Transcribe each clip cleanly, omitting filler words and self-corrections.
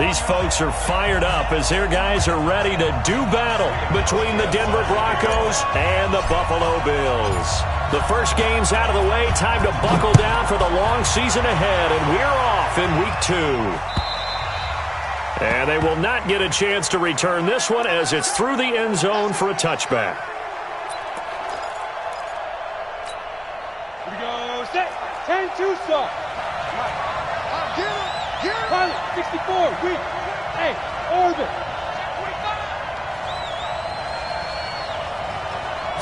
These folks are fired up as their guys are ready to do battle between the Denver Broncos and the Buffalo Bills. The first game's out of the way. Time to buckle down for the long season ahead, and we're off in week 2. And they will not get a chance to return this one as it's through the end zone for a touchback. Here we go. Set. 10-2 start. Pilot, 64, weak. Hey, orbit.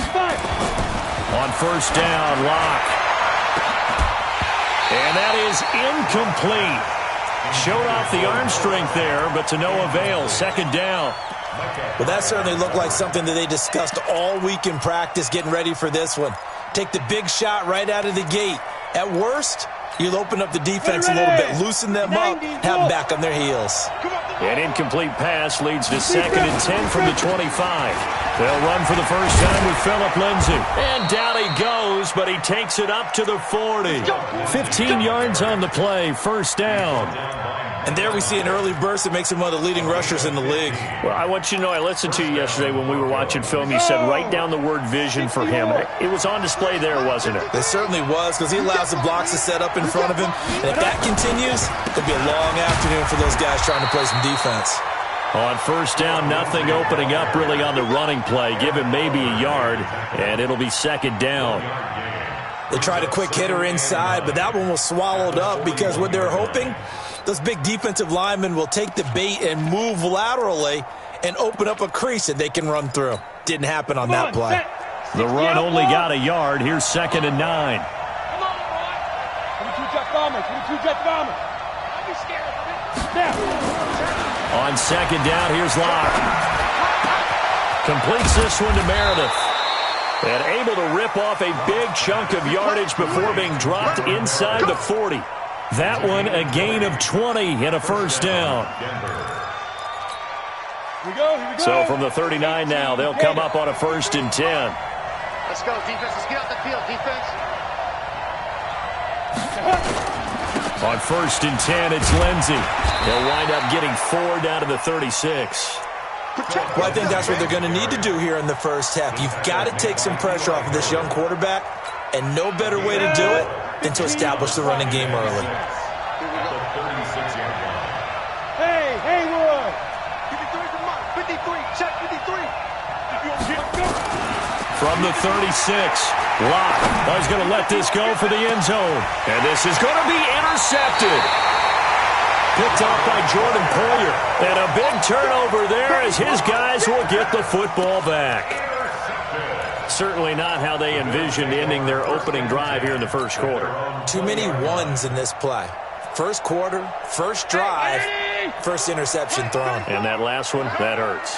5. On first down, Locke. And that is incomplete. Showed off the arm strength there, but to no avail. Second down. Well, that certainly looked like something that they discussed all week in practice, getting ready for this one. Take the big shot right out of the gate. At worst, you'll open up the defense a little bit, loosen them up, have them back on their heels. An incomplete pass leads to 2nd and 10 from the 25. They'll run for the first time with Phillip Lindsay. And down he goes, but he takes it up to the 40. 15 yards on the play, first down. And there we see an early burst that makes him one of the leading rushers in the league. Well, I want you to know, I listened to you yesterday when we were watching film. You said write down the word vision for him. It was on display there, wasn't it? It certainly was, because he allows the blocks to set up in front of him. And if that continues, it'll be a long afternoon for those guys trying to play some defense. On first down, nothing opening up really on the running play. Give him maybe a yard, and it'll be second down. They tried a quick hitter inside, but that one was swallowed up because what they're hoping, those big defensive linemen will take the bait and move laterally and open up a crease that they can run through. Didn't happen on that play. The run only got a yard. Here's 2nd and 9. Come on, boy. 22 jet bomber. 22 jet bomber. Don't be scared. Now. On second down, here's Locke. Completes this one to Meredith. And able to rip off a big chunk of yardage before being dropped inside the 40. That one a gain of 20 and a first down. Here we go. So from the 39 now, they'll come up on a 1st and 10. Let's go, defense. Let's get out the field, defense. On 1st and 10, it's Lindsay. They'll wind up getting 4 down to the 36. Well, I think that's what they're going to need to do here in the first half. You've got to take some pressure off of this young quarterback, and no better way to do it than to establish the running game early. Hey, Roy. 53 from Mike. 53. Check 53. From the 36, Locke is going to let this go for the end zone. And this is going to be intercepted. Picked off by Jordan Poyer. And a big turnover there as his guys will get the football back. Certainly not how they envisioned ending their opening drive here in the first quarter. Too many ones in this play. First quarter, first drive, first interception thrown. And that last one, that hurts.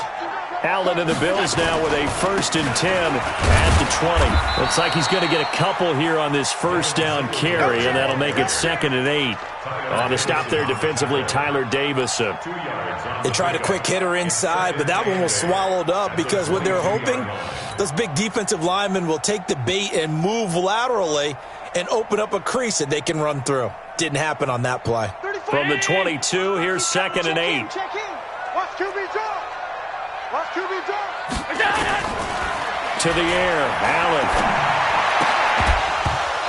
Allen and the Bills now with a 1st and 10 at the 20. Looks like he's going to get a couple here on this first down carry, and that'll make it 2nd and 8. On the stop there defensively, Tyler Davison. They tried a quick hitter inside, but that one was swallowed up because what they're hoping, those big defensive linemen will take the bait and move laterally and open up a crease that they can run through. Didn't happen on that play. From the 22, here's 2nd and 8. Check in. Watch QB draw. Watch QB draw. To the air, Allen.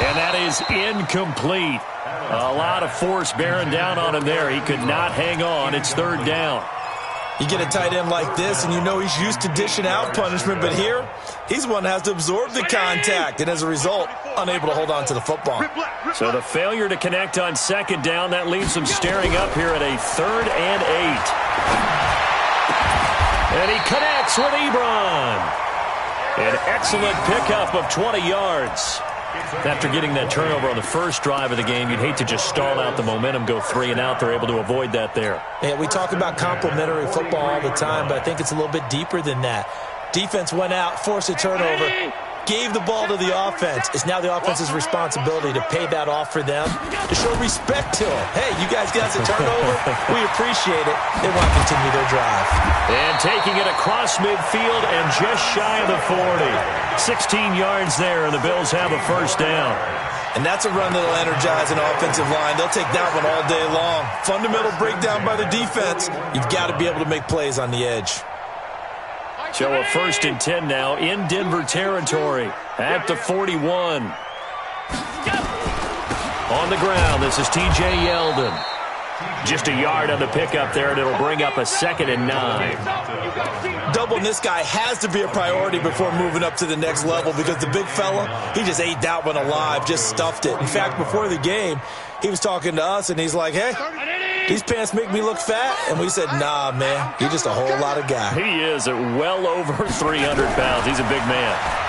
And that is incomplete. A lot of force bearing down on him there. He could not hang on. It's 3rd down. You get a tight end like this, and you know he's used to dishing out punishment, but here, he's one that has to absorb the contact, and as a result, unable to hold on to the football. So the failure to connect on 2nd down, that leaves him staring up here at a 3rd and 8. And he connects with Ebron. An excellent pickup of 20 yards. After getting that turnover on the first drive of the game, you'd hate to just stall out the momentum, go 3 and out. They're able to avoid that there. Yeah, we talk about complementary football all the time, but I think it's a little bit deeper than that. Defense went out, forced a turnover, gave the ball to the offense. It's now the offense's responsibility to pay that off for them, to show respect to them. Hey, you guys got the turnover. We appreciate it. They want to continue their drive. And taking it across midfield and just shy of the 40. 16 yards there, and the Bills have a first down. And that's a run that'll energize an offensive line. They'll take that one all day long. Fundamental breakdown by the defense. You've got to be able to make plays on the edge. So a 1st and 10 now in Denver territory at the 41. On the ground, this is T.J. Yeldon. Just a yard on the pickup there, and it'll bring up a 2nd and 9. Doubling this guy has to be a priority before moving up to the next level because the big fella, he just ate that one alive, just stuffed it. In fact, before the game, he was talking to us, and he's like, hey, these pants make me look fat. And we said, nah, man, you're just a whole lot of guy. He is at well over 300 pounds. He's a big man.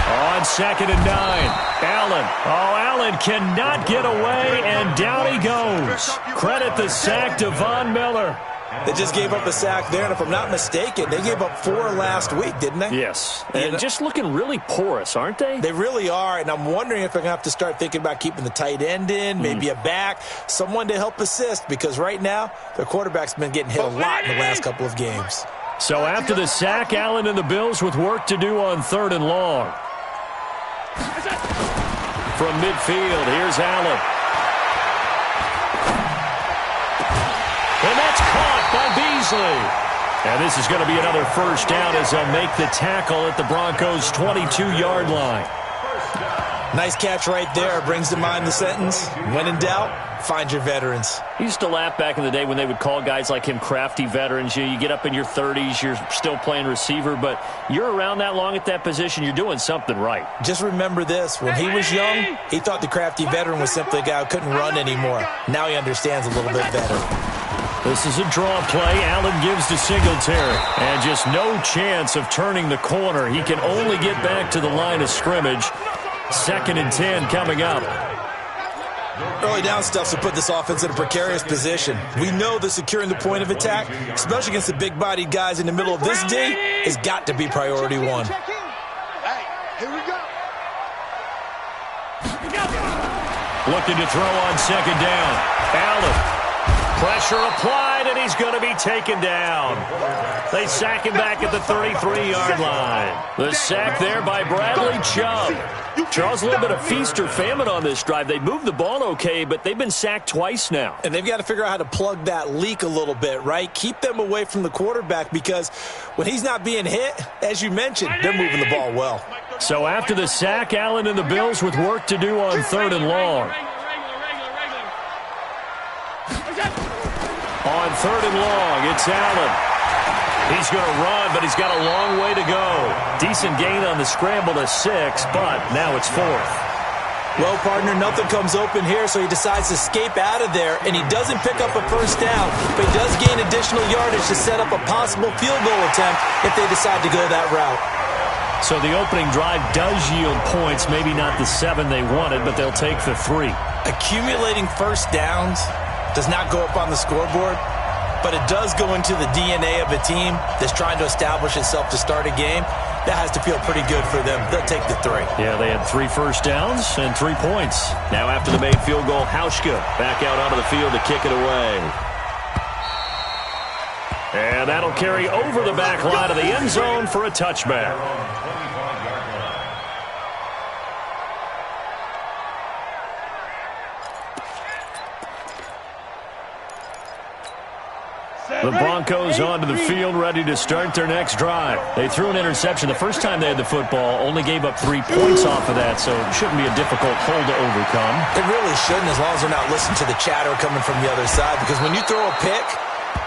On 2nd and 9, Allen. Oh, Allen cannot get away, and down he goes. Credit the sack to Von Miller. They just gave up a sack there, and if I'm not mistaken, they gave up 4 last week, didn't they? Yes, and just looking really porous, aren't they? They really are, and I'm wondering if they're going to have to start thinking about keeping the tight end in, maybe a back, someone to help assist, because right now, their quarterback's been getting hit a lot in the last couple of games. So after the sack, Allen and the Bills with work to do on 3rd and long. From midfield, here's Allen. And that's caught by Beasley. And this is going to be another 1st down as they'll make the tackle at the Broncos' 22-yard line. Nice catch right there. Brings to mind the sentence, when in doubt, find your veterans. I used to laugh back in the day when they would call guys like him crafty veterans. You get up in your 30s, you're still playing receiver, but you're around that long at that position, you're doing something right. Just remember this. When he was young, he thought the crafty veteran was simply a guy who couldn't run anymore. Now he understands a little bit better. This is a draw play. Allen gives to Singletary. And just no chance of turning the corner. He can only get back to the line of scrimmage. 2nd and 10 coming up. Early down stuff to put this offense in a precarious position. We know that securing the point of attack, especially against the big-bodied guys in the middle of this D, has got to be priority 1. Hey, here we go. Looking to throw on 2nd down. Allen. Pressure applied, and he's going to be taken down. They sack him back at the 33-yard line. The sack there by Bradley Chubb. Charles, a little bit of feast or famine on this drive. They moved the ball okay, but they've been sacked twice now. And they've got to figure out how to plug that leak a little bit, right? Keep them away from the quarterback because when he's not being hit, as you mentioned, they're moving the ball well. So after the sack, Allen and the Bills with work to do on 3rd and long. On 3rd and long, it's Allen. He's going to run, but he's got a long way to go. Decent gain on the scramble to 6, but now it's 4th. Well, partner, nothing comes open here, so he decides to escape out of there, and he doesn't pick up a 1st down, but he does gain additional yardage to set up a possible field goal attempt if they decide to go that route. So the opening drive does yield points, maybe not the 7 they wanted, but they'll take the 3. Accumulating 1st downs does not go up on the scoreboard, but it does go into the DNA of a team that's trying to establish itself to start a game. That has to feel pretty good for them. They'll take the 3. Yeah, they had 3 1st downs and 3 points. Now after the made field goal, Hauschka back out onto the field to kick it away. And that'll carry over the back line of the end zone for a touchback. The Broncos onto the field, ready to start their next drive. They threw an interception the first time they had the football, only gave up 3 points off of that, so it shouldn't be a difficult hole to overcome. It really shouldn't, as long as they're not listening to the chatter coming from the other side, because when you throw a pick,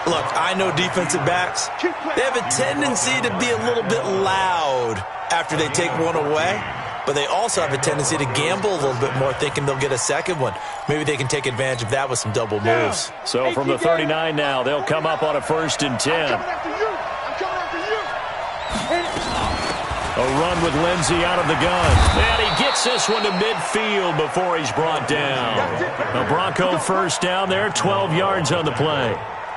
look, I know defensive backs, they have a tendency to be a little bit loud after they take one away. But they also have a tendency to gamble a little bit more, thinking they'll get a second one. Maybe they can take advantage of that with some double moves. So from the 39 now, they'll come up on a 1st and 10. I'm coming after you. A run with Lindsey out of the gun. And he gets this one to midfield before he's brought down. A Bronco 1st down there, 12 yards on the play.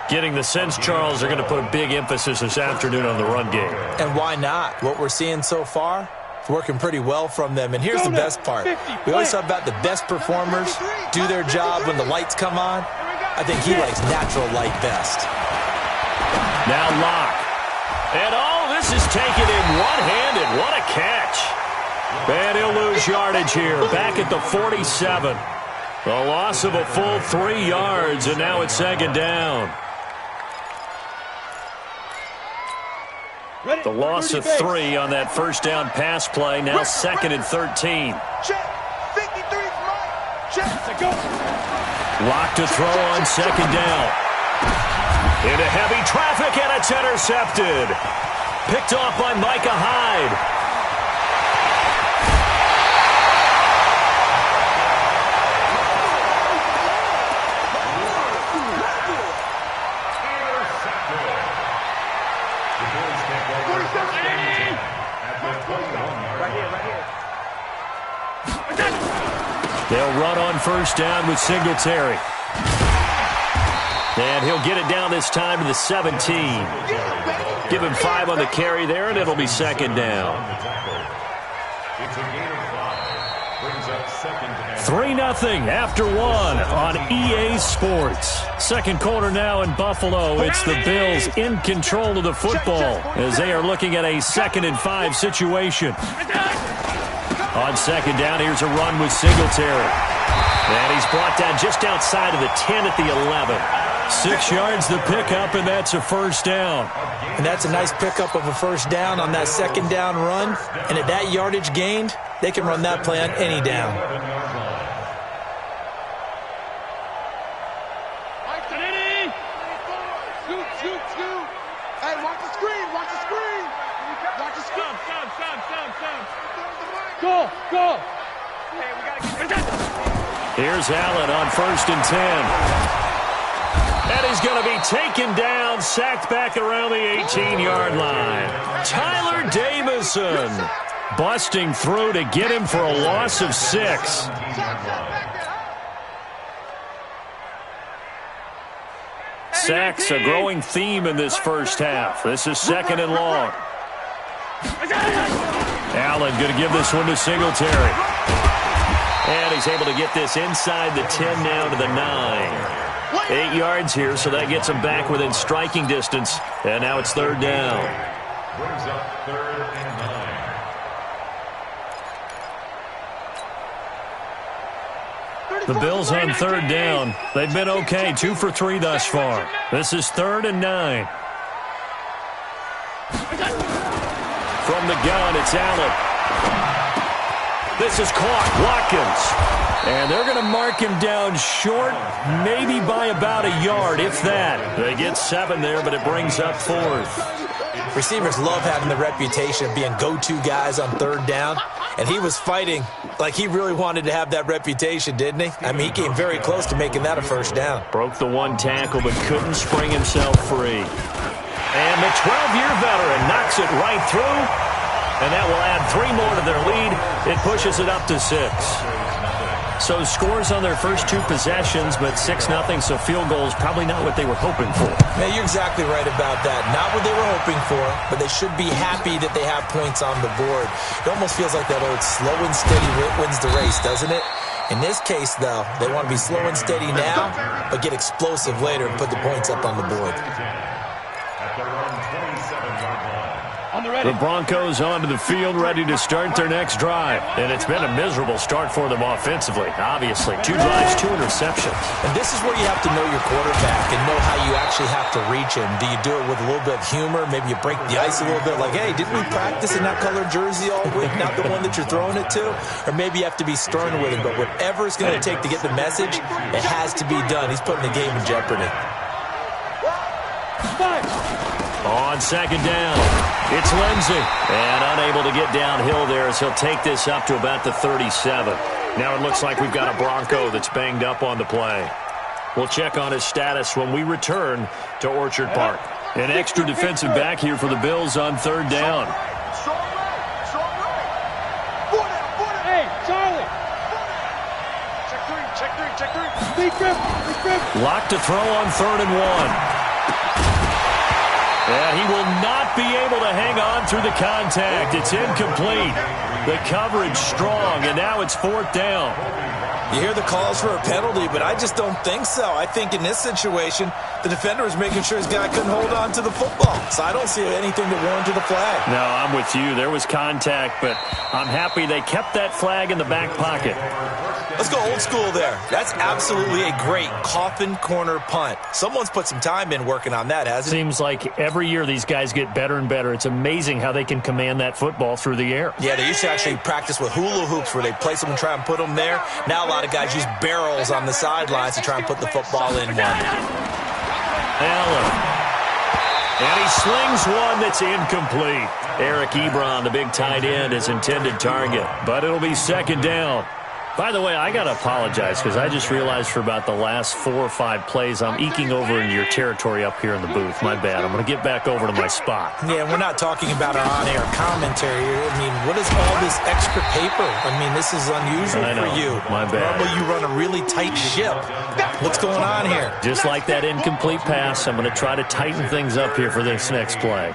Getting the sense, Charles, they're going to put a big emphasis this afternoon on the run game. And why not? What we're seeing so far, working pretty well from them. And here's the best part. We always talk about the best performers do their job when the lights come on. I think he likes natural light best. Now Locke. And this is taken in one-handed. What a catch. And he'll lose yardage here. Back at the 47. A loss of a full 3 yards, and now it's second down. The loss of 3 on that first down pass play. Now second and 13. Locked to throw on second down. Into heavy traffic, and it's intercepted. Picked off by Micah Hyde. They'll run on first down with Singletary. And he'll get it down this time to the 17. Give him 5 on the carry there, and it'll be second down. 3-0 after 1 on EA Sports. Second quarter now in Buffalo. It's the Bills in control of the football as they are looking at a 2nd and 5 situation. On second down, here's a run with Singletary. And he's brought down just outside of the 10 at the 11. 6 yards the pickup, and that's a first down. And that's a nice pickup of a first down on that second down run. And at that yardage gained, they can run that play on any down. Hey, watch the screen, watch the screen. Watch the screen. Go. Hey, we gotta get it. Here's Allen on 1st and 10. And he's going to be taken down, sacked back around the 18-yard line. Tyler Davison busting through to get him for a loss of 6. Sacks, a growing theme in this first half. This is 2nd and long. Allen going to give this one to Singletary. And he's able to get this inside the 10 now to the 9. 8 yards here, so that gets him back within striking distance. And now it's 3rd down. Brings up 3rd and 9. The Bills on 3rd down. They've been okay, 2 for 3 thus far. This is 3rd and 9. From the gun, it's Allen. This is caught. Watkins. And they're going to mark him down short, maybe by about a yard, if that. They get 7 there, but it brings up 4th. Receivers love having the reputation of being go-to guys on 3rd down. And he was fighting like he really wanted to have that reputation, didn't he? I mean, he came very close to making that a first down. Broke the 1 tackle, but couldn't spring himself free. And the 12-year veteran knocks it right through. And that will add 3 more to their lead. It pushes it up to 6. So scores on their first 2 possessions, but 6-0, so field goal is probably not what they were hoping for. Yeah, you're exactly right about that. Not what they were hoping for, but they should be happy that they have points on the board. It almost feels like that old slow and steady wins the race, doesn't it? In this case, though, they want to be slow and steady now, but get explosive later and put the points up on the board. The Broncos onto the field, ready to start their next drive. And it's been a miserable start for them offensively, obviously. 2 drives, 2 interceptions. And this is where you have to know your quarterback and know how you actually have to reach him. Do you do it with a little bit of humor? Maybe you break the ice a little bit, like, hey, didn't we practice in that colored jersey all week, not the one that you're throwing it to? Or maybe you have to be stern with him. But whatever it's going to take to get the message, it has to be done. He's putting the game in jeopardy. On second down, it's Lindsey. And unable to get downhill there as he'll take this up to about the 37. Now it looks like we've got a Bronco that's banged up on the play. We'll check on his status when we return to Orchard Park. An extra defensive back here for the Bills on 3rd down. Hey, Charlie. Check three. Big grip. Locked to throw on 3rd and 1. And he will not be able to hang on through the contact. It's incomplete. The coverage strong, and now it's 4th down. You hear the calls for a penalty, but I just don't think so. I think in this situation, the defender was making sure his guy couldn't hold on to the football. So I don't see anything that warranted a flag. No, I'm with you. There was contact, but I'm happy they kept that flag in the back pocket. Let's go old school there. That's absolutely a great coffin corner punt. Someone's put some time in working on that, hasn't it? Seems like every year these guys get better and better. It's amazing how they can command that football through the air. Yeah, they used to actually practice with hula hoops where they place them and try and put them there. Now a lot of guys use barrels on the sidelines to try and put the football in one. Allen. And he slings one that's incomplete. Eric Ebron, the big tight end, his intended target. But it'll be second down. By the way, I got to apologize because I just realized for about the last 4 or 5 plays, I'm eking over into your territory up here in the booth. My bad. I'm going to get back over to my spot. Yeah, we're not talking about our on-air commentary here. I mean, what is all this extra paper? I mean, this is unusual for you. My bad. Normally you run a really tight ship. What's going on here? Just like that incomplete pass, I'm going to try to tighten things up here for this next play.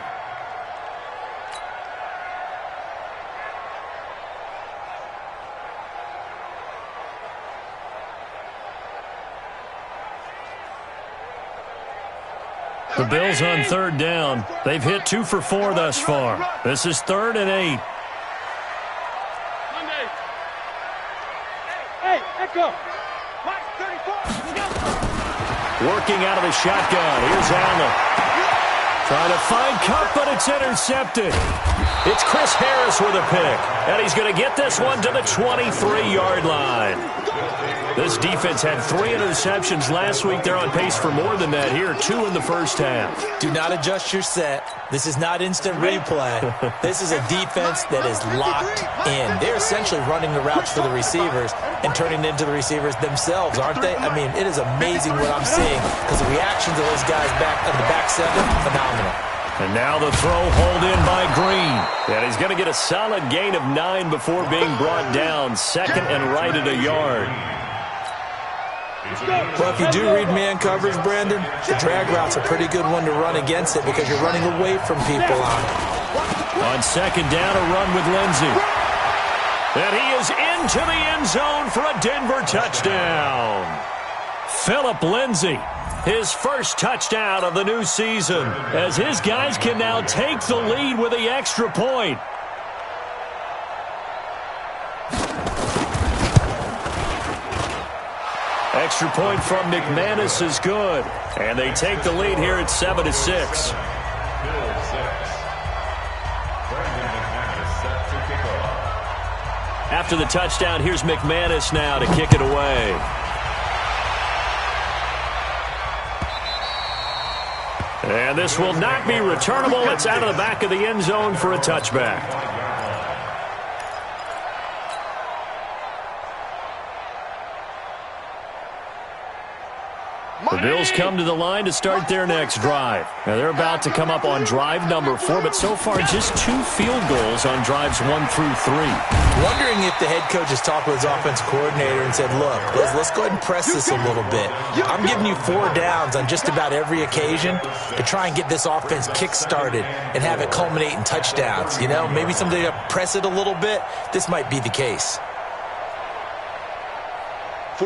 The Bills on third down. They've hit 2 for 4 thus far. This is 3rd and 8. Hey, Echo. Working out of the shotgun. Here's Allen. Trying to find Cup, but it's intercepted. It's Chris Harris with a pick. And he's going to get this one to the 23-yard line. This defense had 3 interceptions last week. They're on pace for more than that here. 2 in the first half. Do not adjust your set. This is not instant replay. This is a defense that is locked in. They're essentially running the routes for the receivers and turning it into the receivers themselves, aren't they? I mean, it is amazing what I'm seeing because the reactions of those guys back on the back seven, phenomenal. And now the throw hauled in by Green. And he's going to get a solid gain of 9 before being brought down. 2nd and right at a yard. Well, if you do read man coverage, Brandon, the drag route's a pretty good one to run against it because you're running away from people on it. On 2nd down, a run with Lindsey. And he is into the end zone for a Denver touchdown. Phillip Lindsay, his first touchdown of the new season, as his guys can now take the lead with the extra point. Extra point from McManus is good. And they take the lead here at 7-6. After the touchdown, here's McManus now to kick it away. And this will not be returnable. It's out of the back of the end zone for a touchback. The Bills come to the line to start their next drive. Now they're about to come up on drive number 4, but so far just 2 field goals on drives 1 through 3. Wondering if the head coach has talked with his offensive coordinator and said, look, let's go ahead and press this a little bit. I'm giving you 4 downs on just about every occasion to try and get this offense kick-started and have it culminate in touchdowns. You know, maybe somebody to press it a little bit. This might be the case.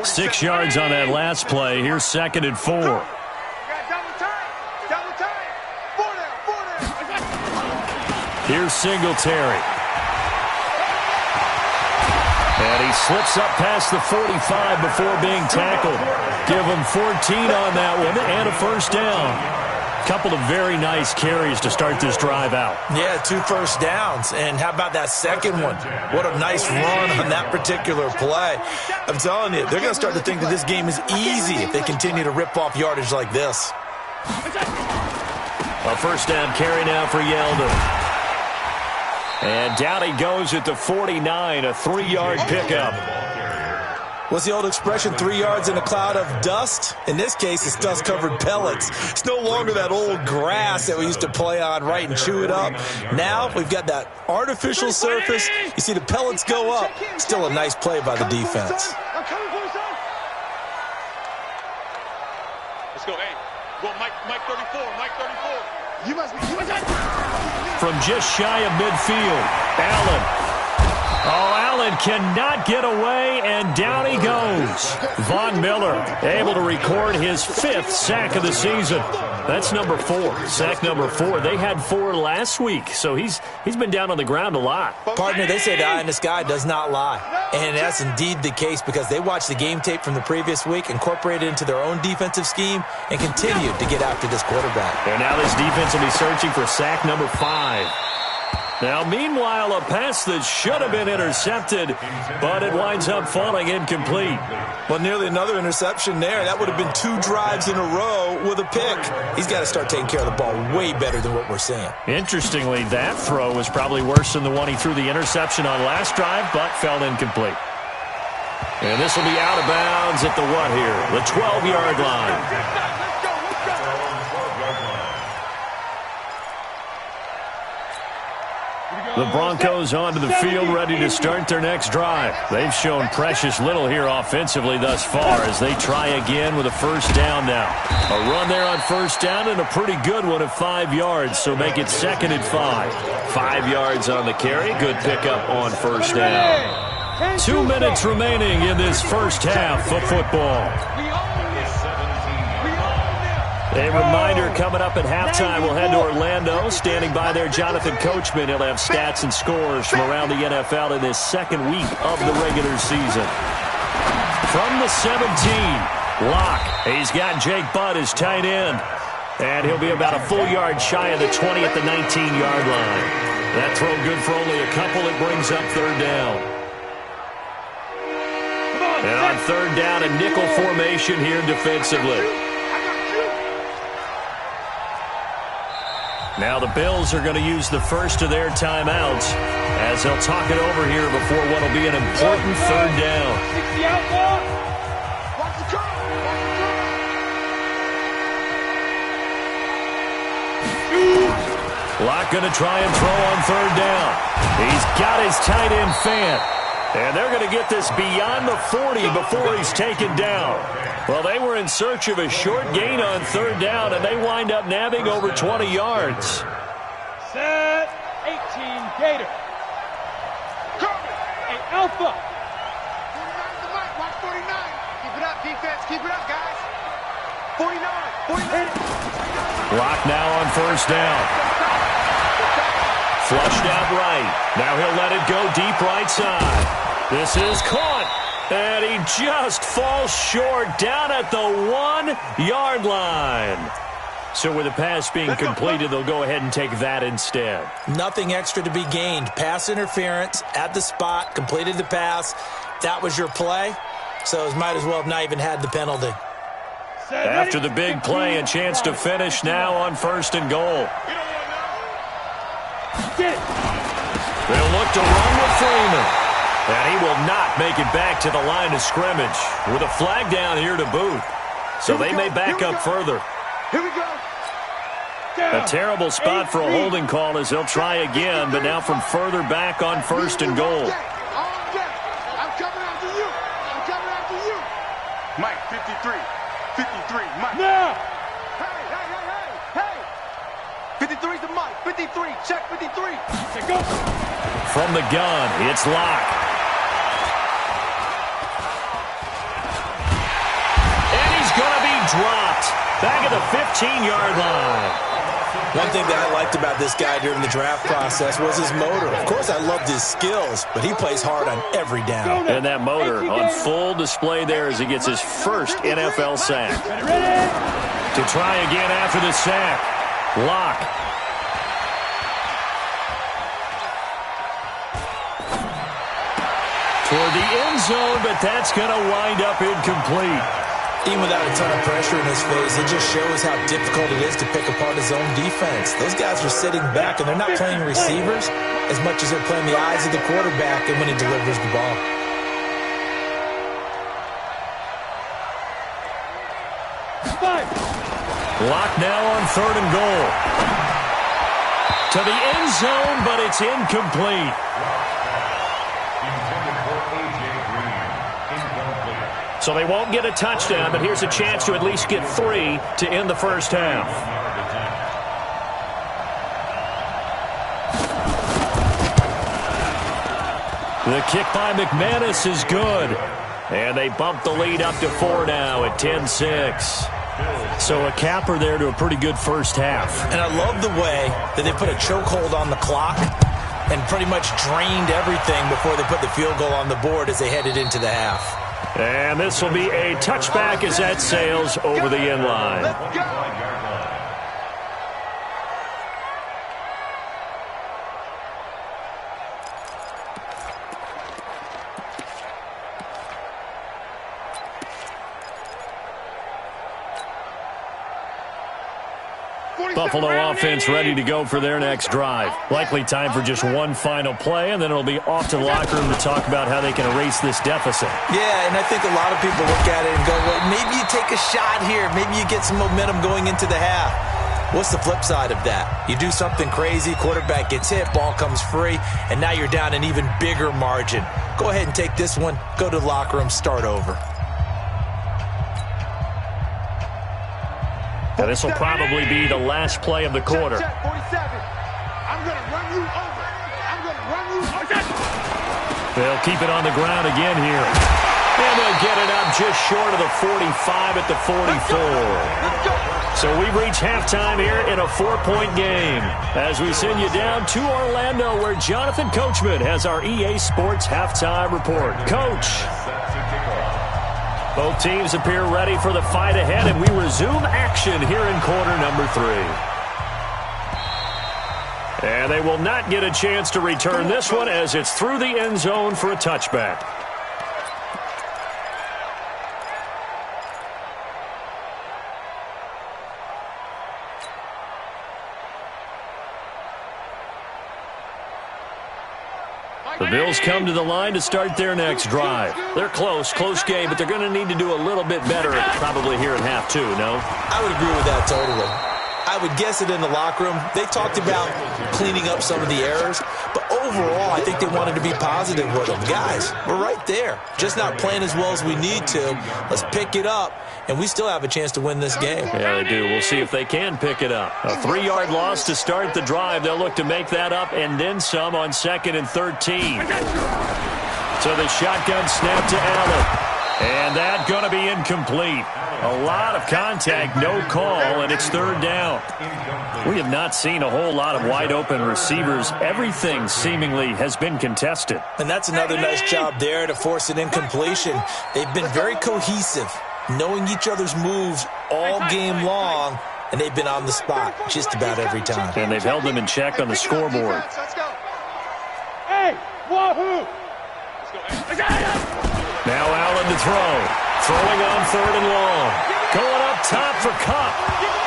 6 yards on that last play. Here's 2nd and 4. Here's Singletary. And he slips up past the 45 before being tackled. Give him 14 on that one and a first down. Couple of very nice carries to start this drive out. Yeah, 2 first downs. And how about that second one? What a nice run on that particular play. I'm telling you, they're going to start to think that this game is easy if they continue to rip off yardage like this. A first down carry now for Yeldon. And down he goes at the 49, a 3-yard pickup. What's the old expression, 3 yards in a cloud of dust? In this case, it's dust-covered pellets. It's no longer that old grass that we used to play on, right, and chew it up. Now we've got that artificial surface. You see the pellets go up. Still a nice play by the defense. Let's go, hey. Go, Mike 34, Mike 34. From just shy of midfield, Allen. Oh, Allen cannot get away, and down he goes. Von Miller able to record his 5th sack of the season. That's number 4, sack number 4. They had 4 last week, so he's been down on the ground a lot. Partner, they say the eye in the sky does not lie. And that's indeed the case because they watched the game tape from the previous week, incorporated it into their own defensive scheme, and continued to get after this quarterback. And now this defense will be searching for sack number 5. Now, meanwhile, a pass that should have been intercepted, but it winds up falling incomplete. Well, nearly another interception there. That would have been 2 drives in a row with a pick. He's got to start taking care of the ball way better than what we're seeing. Interestingly, that throw was probably worse than the one he threw the interception on last drive, but fell incomplete. And this will be out of bounds at the what here? The 12-yard line. The Broncos onto the field, ready to start their next drive. They've shown precious little here offensively thus far as they try again with a first down now. A run there on first down and a pretty good one of 5 yards, so make it 2nd and 5. 5 yards on the carry. Good pickup on first down. 2 minutes remaining in this first half of football. A reminder coming up at halftime, we'll head to Orlando. Standing by there, Jonathan Coachman. He'll have stats and scores from around the NFL in this 2nd week of the regular season. From the 17, Locke. He's got Jake Butt as tight end. And he'll be about a full yard shy of the 20 at the 19-yard line. That throw good for only a couple. It brings up 3rd down. And on 3rd down, a nickel formation here defensively. Now the Bills are going to use the first of their timeouts as they'll talk it over here before what will be an important 3rd down. Locke going to try and throw on 3rd down. He's got his tight end Fant. And they're going to get this beyond the 40 before he's taken down. Well, they were in search of a short gain on 3rd down, and they wind up nabbing over 20 yards. Set, 18, Gator. Hey, Alpha. 49 to Mike, watch 49. Keep it up, defense, keep it up, guys. 49. Lock now on first down. Flushed out right. Now he'll let it go deep right side. This is caught. And he just falls short down at the 1-yard line. So with the pass being completed, they'll go ahead and take that instead. Nothing extra to be gained. Pass interference at the spot, completed the pass. That was your play. So it might as well have not even had the penalty. After the big play, a chance to finish now on 1st and goal. They'll look to run with Freeman. And he will not make it back to the line of scrimmage with a flag down here to boot. So they may back up further. Here we go. A terrible spot for a holding call as they'll try again, but now from further back on 1st and goal. I'm coming after you. I'm coming after you. Mike, 53. 53, Mike. Now. Hey. 53's the Mike. 53. Check 53. Okay, go. From the gun, it's Locke. And he's going to be dropped back at the 15-yard line. One thing that I liked about this guy during the draft process was his motor. Of course, I loved his skills, but he plays hard on every down. And that motor on full display there as he gets his first NFL sack. To try again after the sack, Locke. Toward the end zone, but that's going to wind up incomplete. Even without a ton of pressure in his face, it just shows how difficult it is to pick apart his own defense. Those guys are sitting back, and they're not playing receivers as much as they're playing the eyes of the quarterback and when he delivers the ball. Lock now on 3rd and goal. To the end zone, but it's incomplete. So they won't get a touchdown, but here's a chance to at least get 3 to end the first half. The kick by McManus is good. And they bump the lead up to 4 now at 10-6. So a capper there to a pretty good first half. And I love the way that they put a chokehold on the clock and pretty much drained everything before they put the field goal on the board as they headed into the half. And this will be a touchback as that sails over the end line. Let's go. Buffalo offense ready to go for their next drive. Likely time for just one final play, and then it'll be off to the locker room to talk about how they can erase this deficit. Yeah, and I think a lot of people look at it and go, well, maybe you take a shot here. Maybe you get some momentum going into the half. What's the flip side of that? You do something crazy, quarterback gets hit, ball comes free, and now you're down an even bigger margin. Go ahead and take this one, go to the locker room, start over. And this will probably be the last play of the quarter. Check, 47. I'm going to run you over. I'm going to run you over. They'll keep it on the ground again here. And they'll get it up just short of the 45 at the 44. So we reach halftime here in a 4-point game as we send you down to Orlando where Jonathan Coachman has our EA Sports halftime report. Coach. Both teams appear ready for the fight ahead, and we resume action here in quarter number 3. And they will not get a chance to return this one as it's through the end zone for a touchback. The Bills come to the line to start their next drive. They're close game, but they're going to need to do a little bit better probably here in half 2, no? I would agree with that totally. I would guess it in the locker room. They talked about cleaning up some of the errors, but overall, I think they wanted to be positive with them. Guys, we're right there. Just not playing as well as we need to. Let's pick it up, and we still have a chance to win this game. Yeah, they do. We'll see if they can pick it up. A 3-yard loss to start the drive. They'll look to make that up and then some on 2nd and 13. So the shotgun snap to Allen. And that's going to be incomplete. A lot of contact, no call, and it's 3rd down. We have not seen a whole lot of wide-open receivers. Everything seemingly has been contested. And that's another nice job there to force an incompletion. They've been very cohesive, knowing each other's moves all game long, and they've been on the spot just about every time. And they've held them in check on the scoreboard. Hey, wahoo! Now Allen to throw. Throwing on 3rd and long. Going up top for Kupp.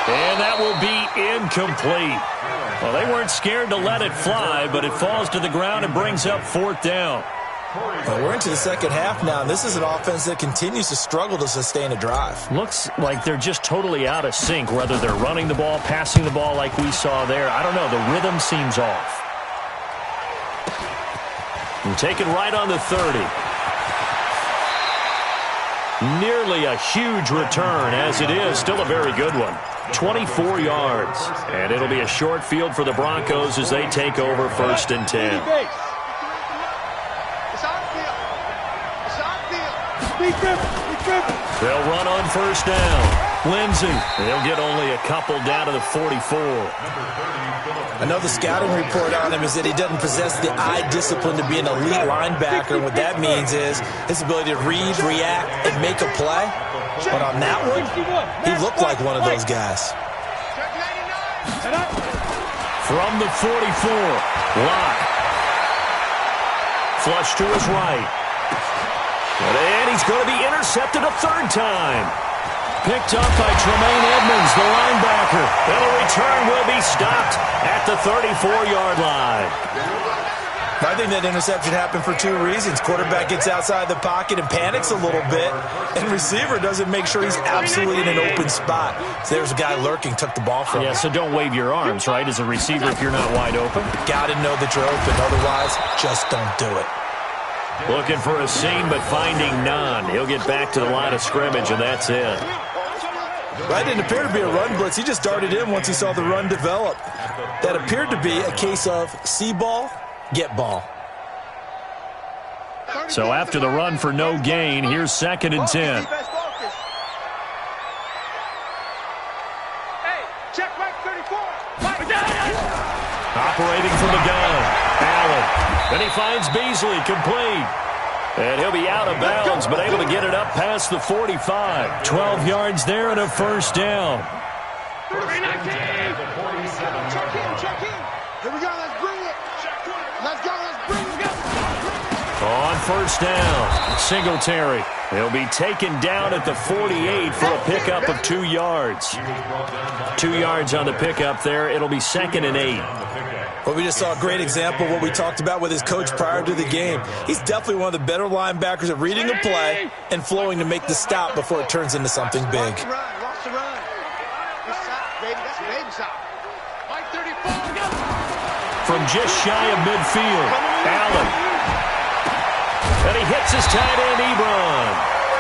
And that will be incomplete. Well, they weren't scared to let it fly, but it falls to the ground and brings up 4th down. Well, we're into the second half now, and this is an offense that continues to struggle to sustain a drive. Looks like they're just totally out of sync, whether they're running the ball, passing the ball like we saw there. I don't know. The rhythm seems off. And taken right on the 30. Nearly a huge return, as it is. Still a very good one. 24 yards. And it'll be a short field for the Broncos as they take over 1st and 10. They'll run on 1st down. Lindsey, they'll get only a couple down to the 44. Another scouting report on him is that he doesn't possess the eye discipline to be an elite linebacker. And what that means is his ability to read, react, and make a play. But on that one, he looked like one of those guys. From the 44, Locke. Flush to his right. And he's going to be intercepted a 3rd time. Picked up by Tremaine Edmonds, the linebacker. And a return will be stopped at the 34-yard line. I think that interception happened for 2 reasons. Quarterback gets outside the pocket and panics a little bit, and receiver doesn't make sure he's absolutely in an open spot. So there's a guy lurking, took the ball from him. Yeah, so don't wave your arms, right, as a receiver if you're not wide open. Got to know that you're open. Otherwise, just don't do it. Looking for a seam, but finding none. He'll get back to the line of scrimmage, and that's it. That didn't appear to be a run blitz. He just darted in once he saw the run develop. That appeared to be a case of see ball, get ball. So after the run for no gain, here's 2nd and 10. Check back 34. Operating from the gun, Allen. Then he finds Beasley, complete. And he'll be out of bounds, but able to get it up past the 45. 12 yards there and a first down. Check in. Here we go, let's bring it. Let's go, let's bring it. On first down, Singletary. He'll be taken down at the 48 for a pickup of 2 yards. 2 yards on the pickup there. It'll be 2nd and 8. Well, we just saw a great example of what we talked about with his coach prior to the game. He's definitely one of the better linebackers at reading a play and flowing to make the stop before it turns into something big. Watch the run. Good shot, baby. That's a baby shot. Mike 34. From just shy of midfield, Allen. And he hits his tight end, Ebron.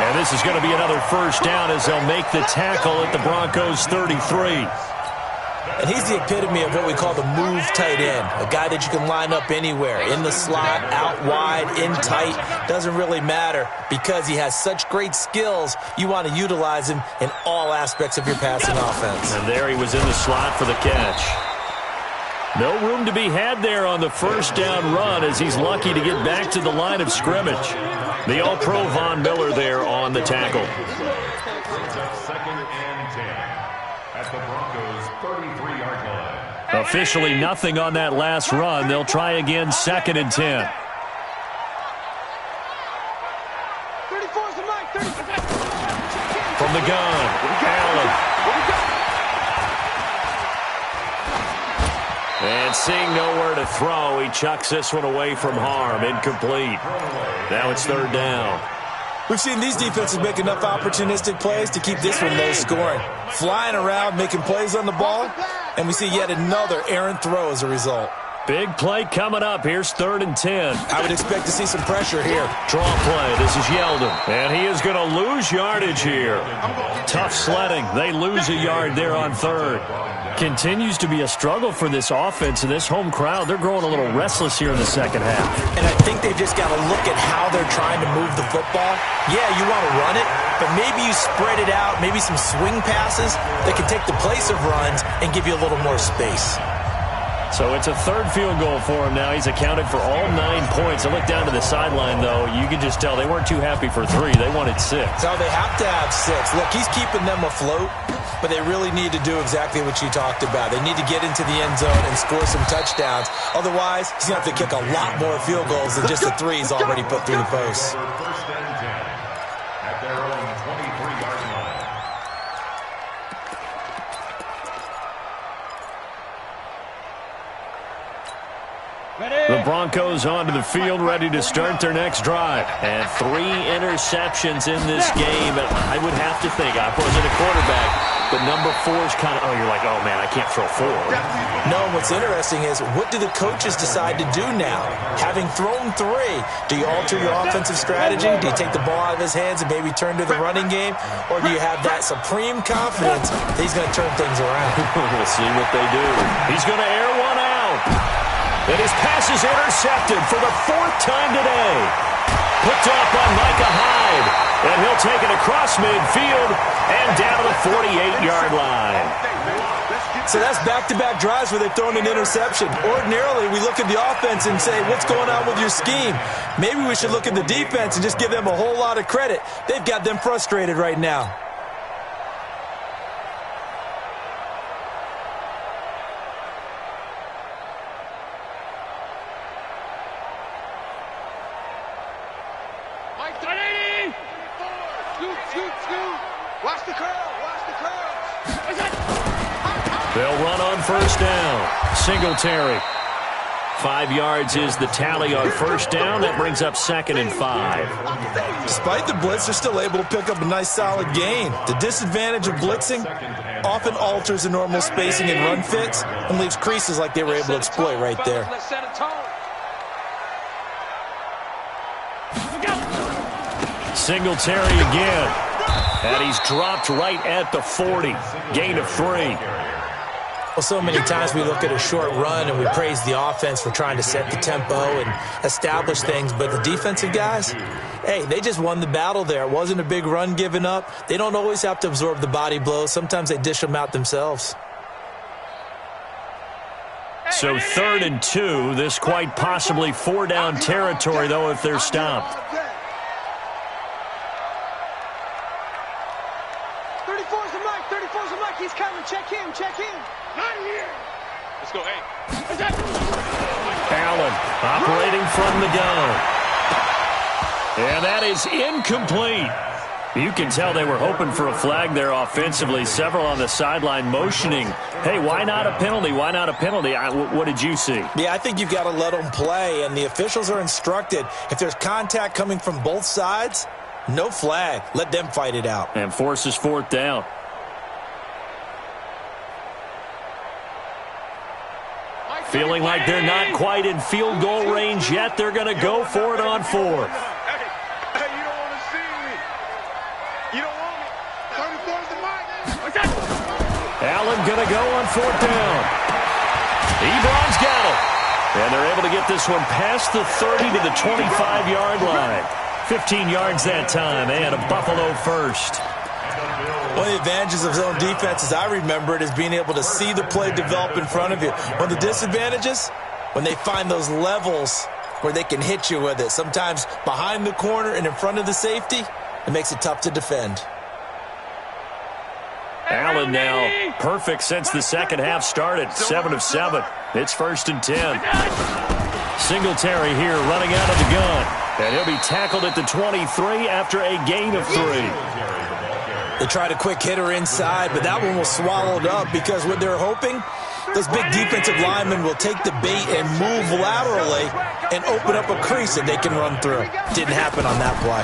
And this is going to be another first down as they'll make the tackle at the Broncos' 33. And he's the epitome of what we call the move tight end, a guy that you can line up anywhere, in the slot, out wide, in tight, doesn't really matter because he has such great skills. You want to utilize him in all aspects of your passing offense. And there he was in the slot for the catch. No room to be had there on the first down run as he's lucky to get back to the line of scrimmage. The All-Pro Von Miller there on the tackle. 2nd and 10 at the Broncos' 33-yard line. Officially nothing on that last run. They'll try again 2nd and 10. 34's the Mike. 35. From the gun, Allen. And seeing nowhere to throw, he chucks this one away from harm. Incomplete. Now it's 3rd down. We've seen these defenses make enough opportunistic plays to keep this one low scoring. Flying around, making plays on the ball, and we see yet another errant throw as a result. Big play coming up. Here's 3rd and 10. I would expect to see some pressure here. Draw play. This is Yeldon. And he is going to lose yardage here. Tough sledding. They lose a yard there on 3rd. Continues to be a struggle for this offense and this home crowd. They're growing a little restless here in the second half. And I think they've just got to look at how they're trying to move the football. Yeah, you want to run it, but maybe you spread it out, maybe some swing passes that can take the place of runs and give you a little more space. So it's a 3rd field goal for him now. He's accounted for all 9 points. I look down to the sideline, though. You can just tell they weren't too happy for 3. They wanted 6. So they have to have 6. Look, he's keeping them afloat, but they really need to do exactly what you talked about. They need to get into the end zone and score some touchdowns. Otherwise, he's going to have to kick a lot more field goals than just the 3 he's already put through the posts. 1st and 10 at their own 23-yard line. The Broncos onto the field, ready to start their next drive. And 3 interceptions in this game. And I would have to think, I wasn't a quarterback, but number 4 is kind of, you're like, oh, man, I can't throw 4. No, what's interesting is, what do the coaches decide to do now? Having thrown 3, do you alter your offensive strategy? Do you take the ball out of his hands and maybe turn to the running game? Or do you have that supreme confidence that he's going to turn things around? We'll see what they do. He's going to air one out. And his pass is intercepted for the 4th time today. Picked off by Micah Hyde. And he'll take it across midfield and down to the 48-yard line. So that's back-to-back drives where they've thrown an interception. Ordinarily, we look at the offense and say, what's going on with your scheme? Maybe we should look at the defense and just give them a whole lot of credit. They've got them frustrated right now. Watch the curl. Watch the curl. They'll run on first down. Singletary. 5 yards is the tally on first down. That brings up 2nd and 5. Despite the blitz, they're still able to pick up a nice solid gain. The disadvantage of blitzing often alters the normal spacing and run fits and leaves creases like they were able to exploit right there. Singletary again. And he's dropped right at the 40. Gain of 3. Well, so many times we look at a short run and we praise the offense for trying to set the tempo and establish things, but the defensive guys, hey, they just won the battle there. It wasn't a big run given up. They don't always have to absorb the body blows. Sometimes they dish them out themselves. So 3rd and 2, this quite possibly 4-down territory, though, if they're stopped. 34's the mic. 34's the mic. He's coming. Check him. Check him. Not here. Let's go, hey. Allen operating from the gun. And that is incomplete. You can tell they were hoping for a flag there offensively. Several on the sideline motioning, hey, why not a penalty? Why not a penalty? What did you see? Yeah, I think you've got to let them play, and the officials are instructed. If there's contact coming from both sides, no flag. Let them fight it out. And forces 4th down. Feeling like they're not quite in field goal range yet. They're going to go for it on 4th. Hey, you don't want to see me. You don't want me. 34's the mic. Allen going to go on 4th down. Ebron's got it. And they're able to get this one past the 30 to the 25-yard line. 15 yards that time, and a Buffalo first. One of the advantages of zone defense, as I remember it, is being able to see the play develop in front of you. One of the disadvantages, when they find those levels where they can hit you with it, sometimes behind the corner and in front of the safety, it makes it tough to defend. Allen now perfect since the second half started. 7 of 7. It's 1st and 10. Singletary here running out of the gun. And he'll be tackled at the 23 after a gain of 3. They tried a quick hitter inside, but that one was swallowed up because what they're hoping, those big defensive linemen will take the bait and move laterally and open up a crease that they can run through. Didn't happen on that play.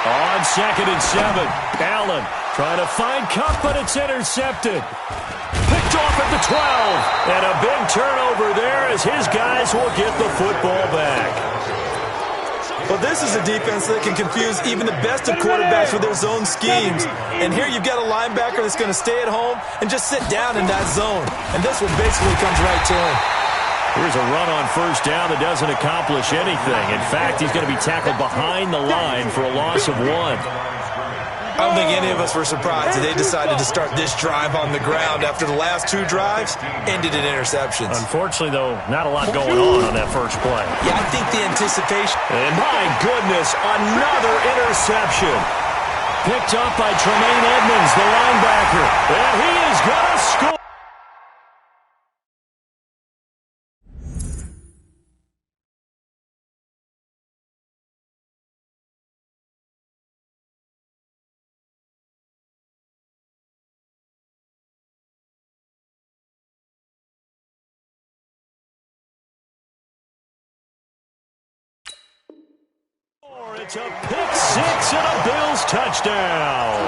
On 2nd and 7, Allen trying to find Cup, but it's intercepted. Picked off at the 12, and a big turnover there as his guys will get the football back. Well, this is a defense that can confuse even the best of quarterbacks with their zone schemes. And here you've got a linebacker that's going to stay at home and just sit down in that zone. And this one basically comes right to him. Here's a run on 1st down that doesn't accomplish anything. In fact, he's going to be tackled behind the line for a loss of 1. I don't think any of us were surprised that they decided to start this drive on the ground after the last 2 drives ended in interceptions. Unfortunately, though, not a lot going on that first play. Yeah, I think the anticipation. And my goodness, another interception. Picked up by Tremaine Edmonds, the linebacker. And he is going to score. It's a pick 6 and a Bills touchdown.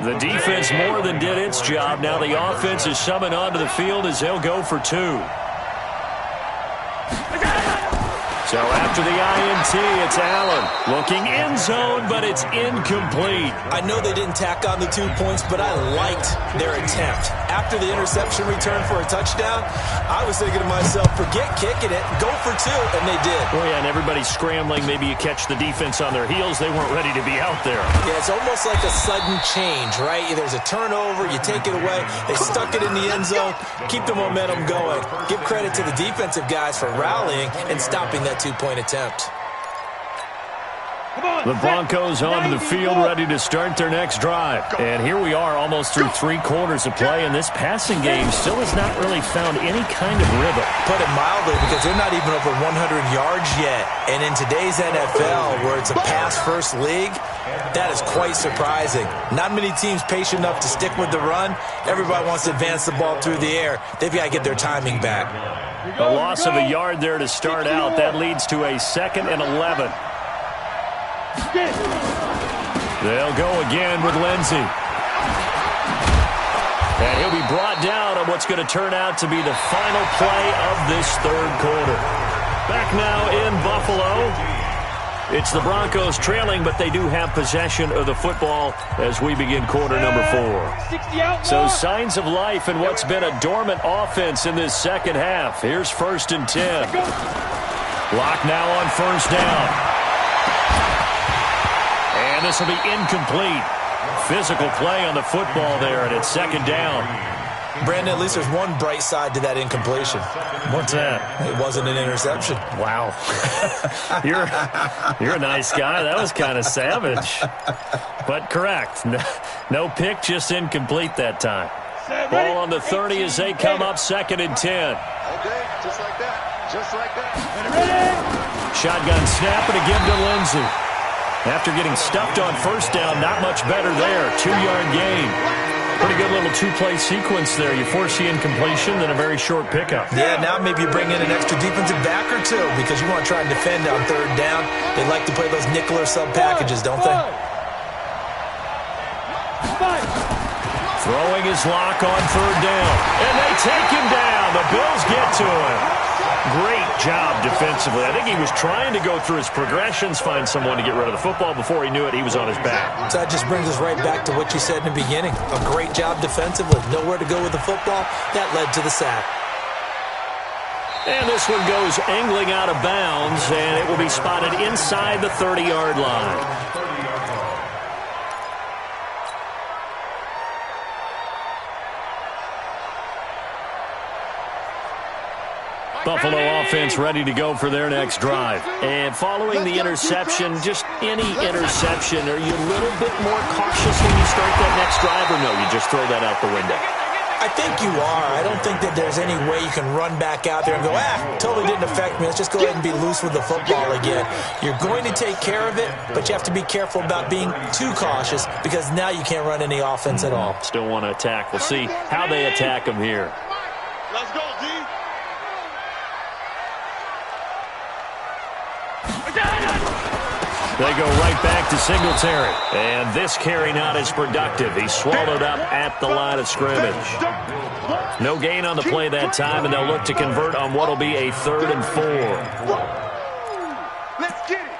The defense more than did its job. Now the offense is summoned onto the field as they'll go for 2. So after the INT, it's Allen looking end zone, but it's incomplete. I know they didn't tack on the 2 points, but I liked their attempt. After the interception return for a touchdown, I was thinking to myself, forget kicking it, go for 2, and they did. Oh, yeah, and everybody's scrambling. Maybe you catch the defense on their heels. They weren't ready to be out there. Yeah, it's almost like a sudden change, right? There's a turnover, you take it away, they stuck it in the end zone, keep the momentum going. Give credit to the defensive guys for rallying and stopping that 2-point attempt. The Broncos onto the field, ready to start their next drive. And here we are, almost through 3 quarters of play, and this passing game still has not really found any kind of rhythm. Put it mildly, because they're not even over 100 yards yet. And in today's NFL, where it's a pass-first league, that is quite surprising. Not many teams patient enough to stick with the run. Everybody wants to advance the ball through the air. They've got to get their timing back. A loss of a yard there to start out. That leads to a 2nd and 11. They'll go again with Lindsey. And he'll be brought down on what's going to turn out to be the final play of this 3rd quarter. Back back now in Buffalo. It's the Broncos trailing, but they do have possession of the football as we begin quarter number 4. So signs of life in what's been a dormant offense in this second half. Here's 1st and 10. Lock now on 1st down. And this will be incomplete. Physical play on the football there, and it's 2nd down. Brandon, at least there's one bright side to that incompletion. What's that? It wasn't an interception. Wow. You're a nice guy. That was kind of savage. But correct. No pick, just incomplete that time. Ball on the 30 as they come up 2nd and 10. Okay, just like that. Just like that. Shotgun snap and a give to Lindsey. After getting stuffed on 1st down, not much better there. 2-yard gain. Pretty good little 2-play sequence there. You force the incompletion, then a very short pickup. Yeah, now maybe you bring in an extra defensive back or two because you want to try and defend on 3rd down. They like to play those nickel or sub packages, don't they? Throwing his lock on 3rd down. And they take him down. The Bills get to him. Great job defensively. I think he was trying to go through his progressions, find someone to get rid of the football. Before he knew it, he was on his back. So that just brings us right back to what you said in the beginning. A great job defensively. Nowhere to go with the football. That led to the sack. And this one goes angling out of bounds, and it will be spotted inside the 30-yard line. Buffalo offense ready to go for their next drive. And following the interception, just any interception, are you a little bit more cautious when you start that next drive, or no, you just throw that out the window? I think you are. I don't think that there's any way you can run back out there and go, totally didn't affect me. Let's just go ahead and be loose with the football again. You're going to take care of it, but you have to be careful about being too cautious because now you can't run any offense at all. Still want to attack. We'll see how they attack them here. Let's go, D. They go right back to Singletary. And this carry not as productive. He's swallowed up at the line of scrimmage. No gain on the play that time, and they'll look to convert on what will be a 3rd and 4. Let's get it.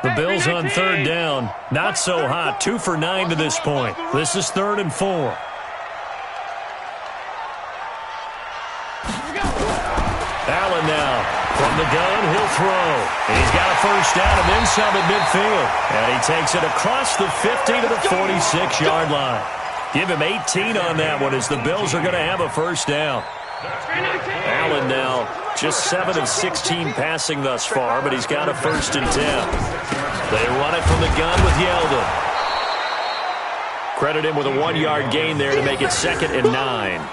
The Bills on 3rd down. Not so hot. 2 for 9 to this point. This is 3rd and 4. Allen now from the gun, he'll throw. And he's got a 1st down and then some at midfield. And he takes it across the 50 to the 46-yard line. Give him 18 on that one as the Bills are going to have a 1st down. Allen now just 7 of 16 passing thus far, but he's got a 1st and 10. They run it from the gun with Yeldon. Credit him with a 1-yard gain there to make it 2nd and 9.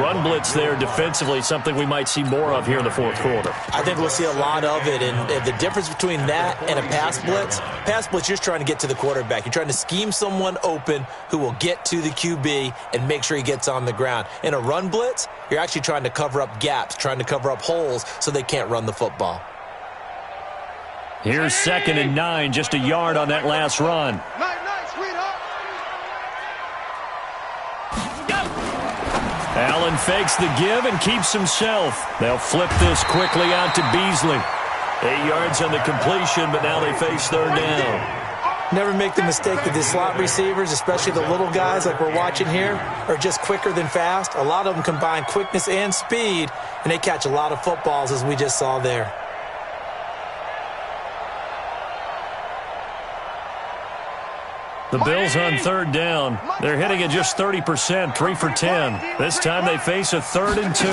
Run blitz there defensively, something we might see more of here in the 4th quarter. I think we'll see a lot of it, and the difference between that and a pass blitz, you're just trying to get to the quarterback. You're trying to scheme someone open who will get to the QB and make sure he gets on the ground. In a run blitz, you're actually trying to cover up gaps, trying to cover up holes so they can't run the football. Here's 2nd and 9, just a yard on that last run. Allen fakes the give and keeps himself. They'll flip this quickly out to Beasley. 8 yards on the completion, but now they face 3rd down. Never make the mistake that the slot receivers, especially the little guys like we're watching here, are just quicker than fast. A lot of them combine quickness and speed, and they catch a lot of footballs, as we just saw there. The Bills on 3rd down. They're hitting at just 30%, 3 for 10. This time they face a 3rd and 2.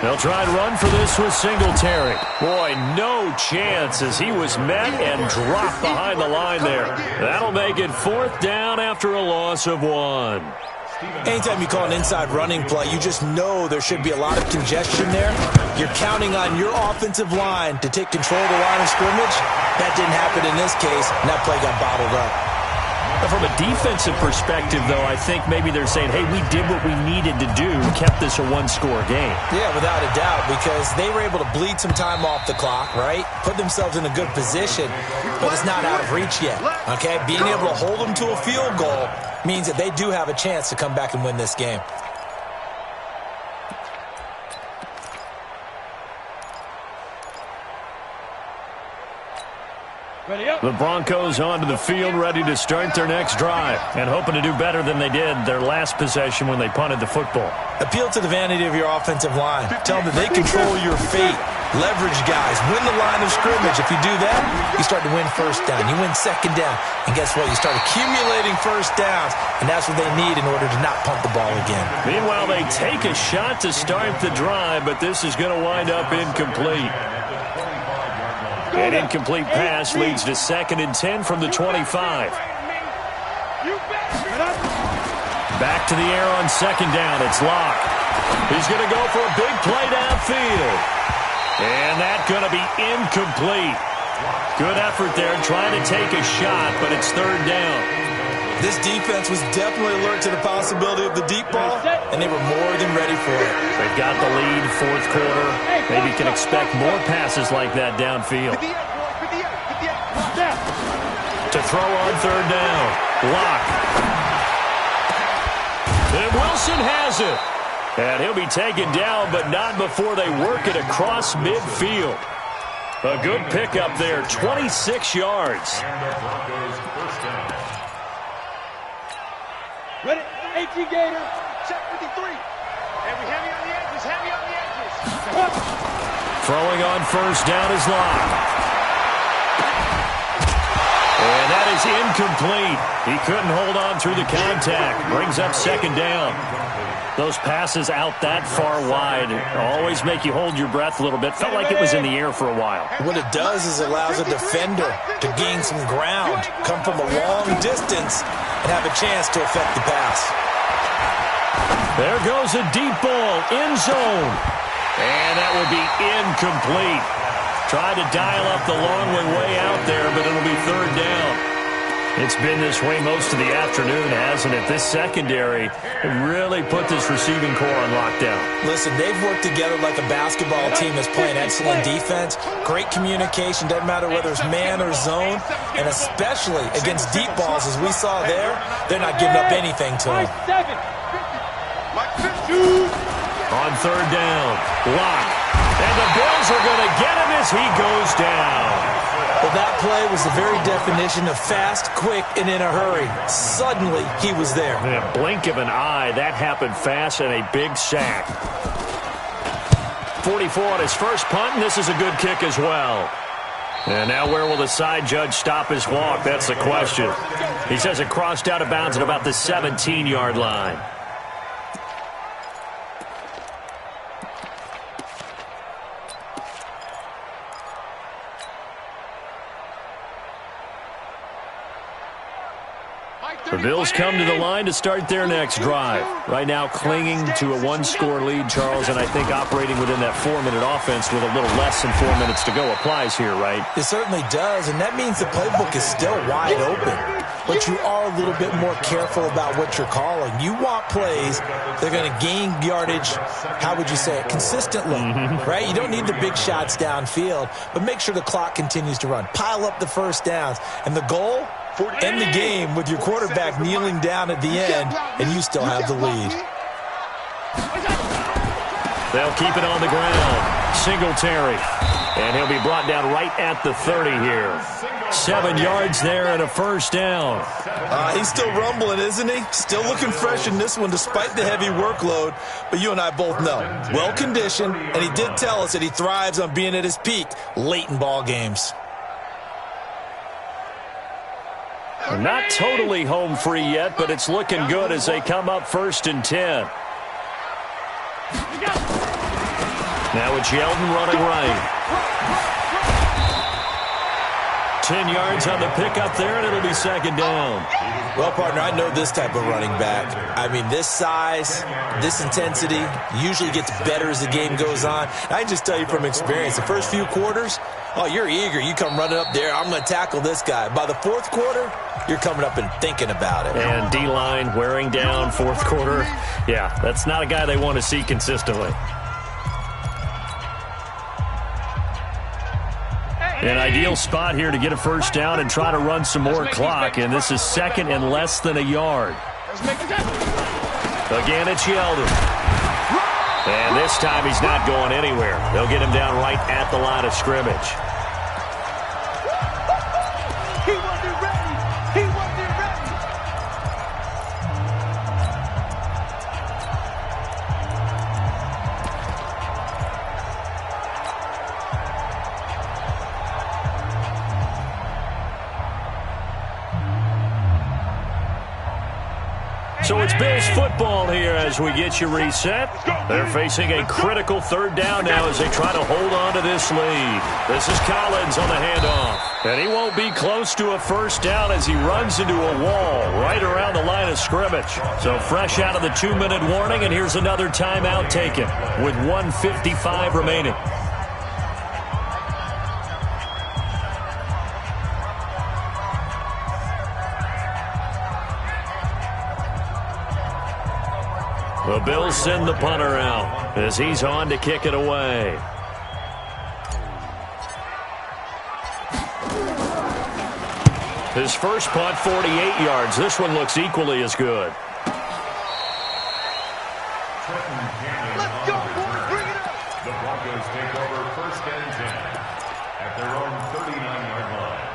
They'll try and run for this with Singletary. Boy, no chance as he was met and dropped behind the line there. That'll make it 4th down after a loss of 1. Anytime you call an inside running play, you just know there should be a lot of congestion there. You're counting on your offensive line to take control of the line of scrimmage. That didn't happen in this case, and that play got bottled up. But from a defensive perspective, though, I think maybe they're saying, hey, we did what we needed to do, kept this a one-score game. Yeah, without a doubt, because they were able to bleed some time off the clock, right? Put themselves in a good position, but it's not out of reach yet, okay? Being able to hold them to a field goal means that they do have a chance to come back and win this game. The Broncos onto the field, ready to start their next drive, and hoping to do better than they did their last possession when they punted the football. Appeal to the vanity of your offensive line. Tell them that they control your fate. Leverage guys. Win the line of scrimmage. If you do that, you start to win first down. You win second down. And guess what? You start accumulating first downs, and that's what they need in order to not punt the ball again. Meanwhile, they take a shot to start the drive, but this is going to wind up incomplete. An incomplete pass leads to 2nd and 10 from the 25. Back to the air on 2nd down. It's Locke. He's going to go for a big play downfield. And that's going to be incomplete. Good effort there trying to take a shot, but it's 3rd down. This defense was definitely alert to the possibility of the deep ball, and they were more than ready for it. They've got the lead, 4th quarter. Maybe can expect more passes like that downfield. To throw on 3rd down. Locke. And Wilson has it. And he'll be taken down, but not before they work it across midfield. A good pickup there, 26 yards. And the Broncos first down. Ready? 18 Gator. Check 53. And we heavy on the edges, heavy on the edges. Throwing on 1st down is Locke. And that is incomplete. He couldn't hold on through the contact. Brings up 2nd down. Those passes out that far wide always make you hold your breath a little bit. Felt like it was in the air for a while. What it does is it allows a defender to gain some ground, come from a long distance, and have a chance to affect the pass. There goes a deep ball, end zone. And that will be incomplete. Tried to dial up the long one way out there, but it'll be 3rd down. It's been this way most of the afternoon, hasn't it? This secondary really put this receiving core on lockdown. Listen, they've worked together like a basketball team that's playing excellent defense. Great communication, doesn't matter whether it's man or zone. And especially against deep balls, as we saw there, they're not giving up anything to them. On 3rd down, Locke. And the Bills are going to get him as he goes down. Well, that play was the very definition of fast, quick, and in a hurry. Suddenly, he was there. In a blink of an eye, that happened fast and a big sack. 44 on his first punt, and this is a good kick as well. And now where will the side judge stop his walk? That's the question. He says it crossed out of bounds at about the 17-yard line. The Bills come to the line to start their next drive. Right now clinging to a 1-score lead, Charles, and I think operating within that 4-minute offense with a little less than 4 minutes to go applies here, right? It certainly does, and that means the playbook is still wide open. But you are a little bit more careful about what you're calling. You want plays that are going to gain yardage, how would you say it, consistently, right? You don't need the big shots downfield, but make sure the clock continues to run. Pile up the first downs, and the goal, end the game with your quarterback kneeling down at the end, and you still have the lead. They'll keep it on the ground. Singletary. And he'll be brought down right at the 30 here. 7 yards there and a first down. He's still rumbling, isn't he? Still looking fresh in this one despite the heavy workload. But you and I both know, well-conditioned, and he did tell us that he thrives on being at his peak late in ball games. Not totally home free yet, but it's looking good as they come up 1st and 10. Now it's Yeldon running right. 10 yards on the pickup there, and it'll be second down. Well, partner, I know this type of running back. I mean, this size, this intensity usually gets better as the game goes on. I can just tell you from experience, the first few quarters, oh, you're eager. You come running up there, I'm going to tackle this guy. By the fourth quarter, you're coming up and thinking about it. And D-line wearing down fourth quarter. Yeah, that's not a guy they want to see consistently. An ideal spot here to get a first down and try to run some more clock, and this is second and less than a yard. Again, it's Yeldon. And this time he's not going anywhere. They'll get him down right at the line of scrimmage. He wasn't ready. He wasn't ready. So it's Bills football here as we get you reset. They're facing a critical third down now as they try to hold on to this lead. This is Collins on the handoff. And he won't be close to a first down as he runs into a wall right around the line of scrimmage. So fresh out of the 2-minute warning, and here's another timeout taken with 1:55 remaining. The Bills send the punter out as he's on to kick it away. His first punt, 48 yards. This one looks equally as good. Let's go, boys. Bring it up. The Broncos take over first and 10 at their own 39-yard line.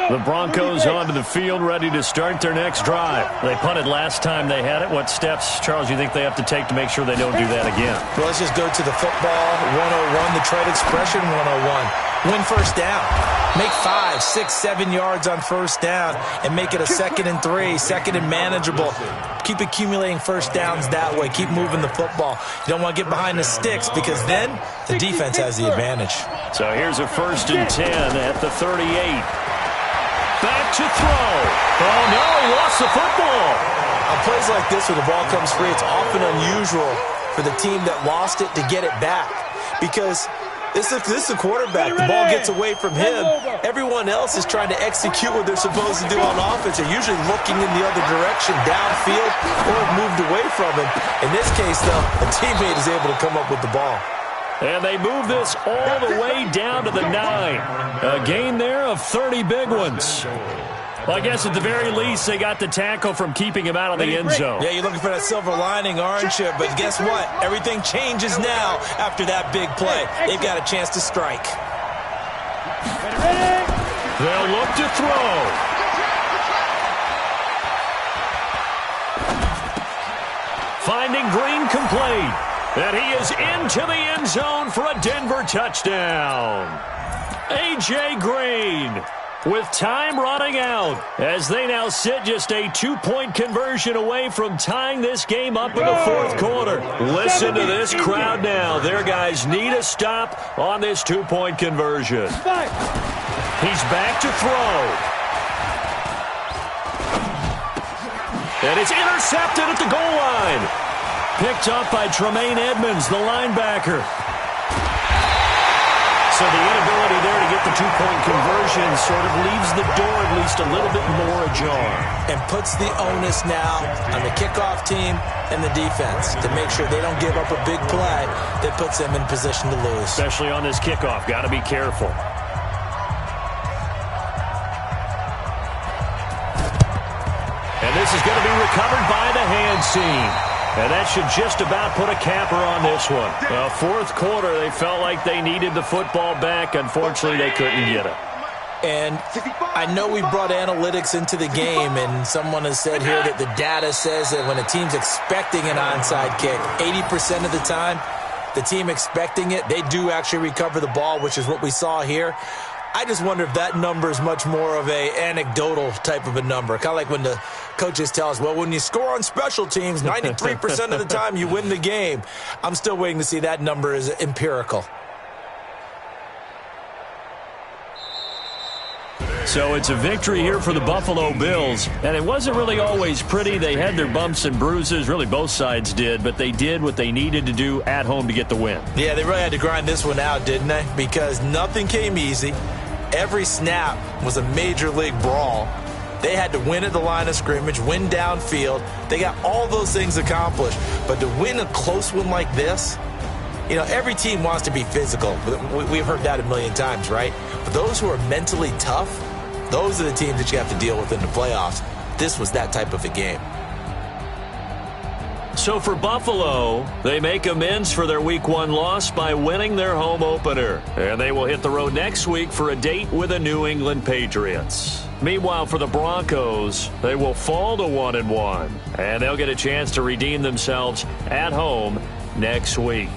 The Broncos onto the field, ready to start their next drive. They punted last time they had it. What steps, Charles, you think they have to take to make sure they don't do that again? Well, let's just go to the football 101, the trade expression 101. Win first down. Make 5, 6, 7 yards on first down and make it a 2nd and 3, 2nd and manageable. Keep accumulating first downs that way. Keep moving the football. You don't want to get behind the sticks because then the defense has the advantage. So here's a 1st and 10 at the 38. Back to throw. Oh, no, he lost the football. On plays like this where the ball comes free, it's often unusual for the team that lost it to get it back because this is a quarterback. The ball gets away from him. Everyone else is trying to execute what they're supposed to do on offense. They're usually looking in the other direction, downfield, or moved away from him. In this case, though, a teammate is able to come up with the ball. And they move this all the way down to the 9. A gain there of 30 big ones. Well, I guess at the very least, they got the tackle from keeping him out of the end zone. Yeah, you're looking for that silver lining, aren't you? But guess what? Everything changes now after that big play. They've got a chance to strike. They'll look to throw. Finding Green complete. And he is into the end zone for a Denver touchdown. A.J. Green with time running out as they now sit just a 2-point conversion away from tying this game up in the fourth quarter. Listen to this crowd now. Their guys need a stop on this 2-point conversion. He's back to throw. And it's intercepted at the goal line. Picked up by Tremaine Edmonds, the linebacker. So the inability there to get the 2-point conversion sort of leaves the door at least a little bit more ajar. And puts the onus now on the kickoff team and the defense to make sure they don't give up a big play that puts them in position to lose. Especially on this kickoff. Got to be careful. And this is going to be recovered by the hand seam. And that should just about put a capper on this one. Fourth quarter, they felt like they needed the football back. Unfortunately, they couldn't get it. And I know we brought analytics into the game, and someone has said here that the data says that when a team's expecting an onside kick, 80% of the time, the team expecting it, they do actually recover the ball, which is what we saw here. I just wonder if that number is much more of a anecdotal type of a number. Kind of like when the coaches tell us, well, when you score on special teams, 93% of the time you win the game. I'm still waiting to see that number is empirical. So it's a victory here for the Buffalo Bills, and it wasn't really always pretty. They had their bumps and bruises, really both sides did, but they did what they needed to do at home to get the win. Yeah, they really had to grind this one out, didn't they? Because nothing came easy. Every snap was a major league brawl. They had to win at the line of scrimmage, win downfield. They got all those things accomplished. But to win a close one like this, you know, every team wants to be physical. We've heard that a million times, right? But those who are mentally tough, those are the teams that you have to deal with in the playoffs. This was that type of a game. So for Buffalo, they make amends for their Week 1 loss by winning their home opener. And they will hit the road next week for a date with the New England Patriots. Meanwhile, for the Broncos, they will fall to 1-1. And they'll get a chance to redeem themselves at home next week.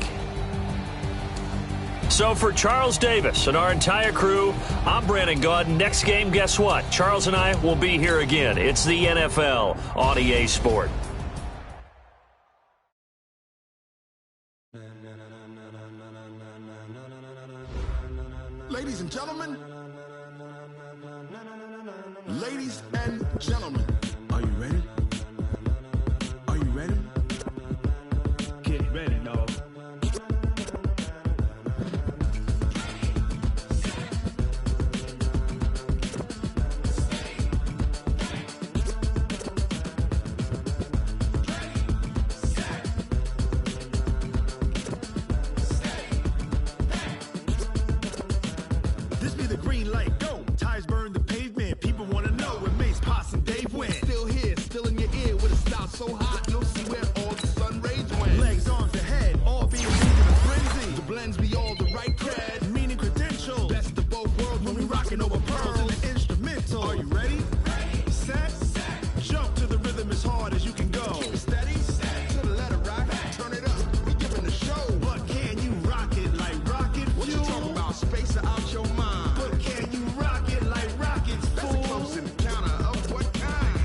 So for Charles Davis and our entire crew, I'm Brandon Gaudin. Next game, guess what? Charles and I will be here again. It's the NFL on EA Sport. Ladies and gentlemen, are you ready? Are you ready? Get ready, dog. This be the green light, go. Tires burn the pavement. People want to know where Mace, Potts, and Dave went. Still here, still in your ear with a style so hot, you'll see where all the sun rays went. Legs, arms, and head, all being used in a frenzy. The blends be all the right cred, meaning credentials. Best of both worlds when we rockin' over pearls in the instrumental. Are you ready? Set. Jump to the rhythm as hard as you can go. Keep it steady. To the letter rock. Turn it up. We giving the show. But can you rock it like rocket fuel? What you talking about? Space out your mind. But can you rock it like rockets, fool? That's a close encounter of what kind?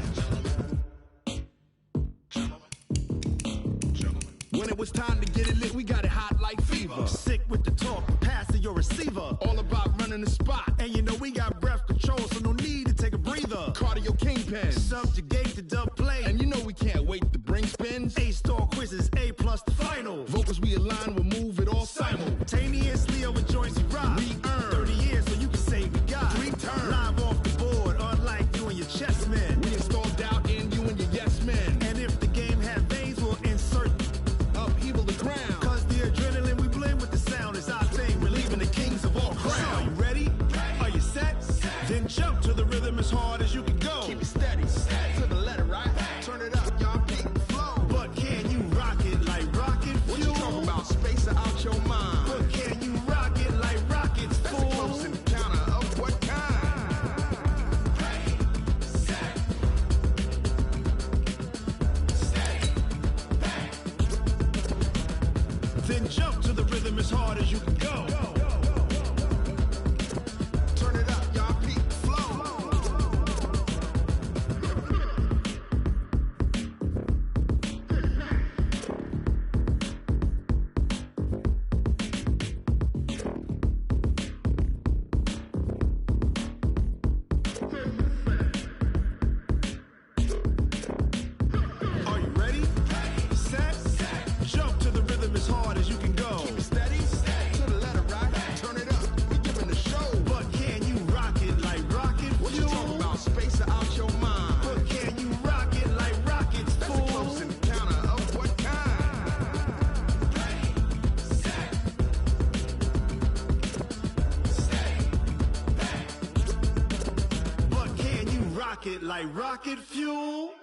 When it was time to get it lit, we got it hot like fever. Sick with the talk, pass to your receiver. All about running the spot. And you know we got breath control, so no need to take a breather. Cardio kingpin, subjugate the dub play. And you know we can't wait to bring spins. A-star quizzes, A+ the final. Vocals we align, we'll move it all simultaneously over joints we rock. We earn 30 years, so you can say we got 3 turns. Live off the board, unlike you and your chess men. We install doubt in you and your yes men. And if the game had veins, we'll insert upheaval the ground. Cause the adrenaline we blend with the sound is our thing. Relieving the kings of all crowns. So are you ready? Are you set? Then jump to the rhythm as hard as you can go. like rocket fuel.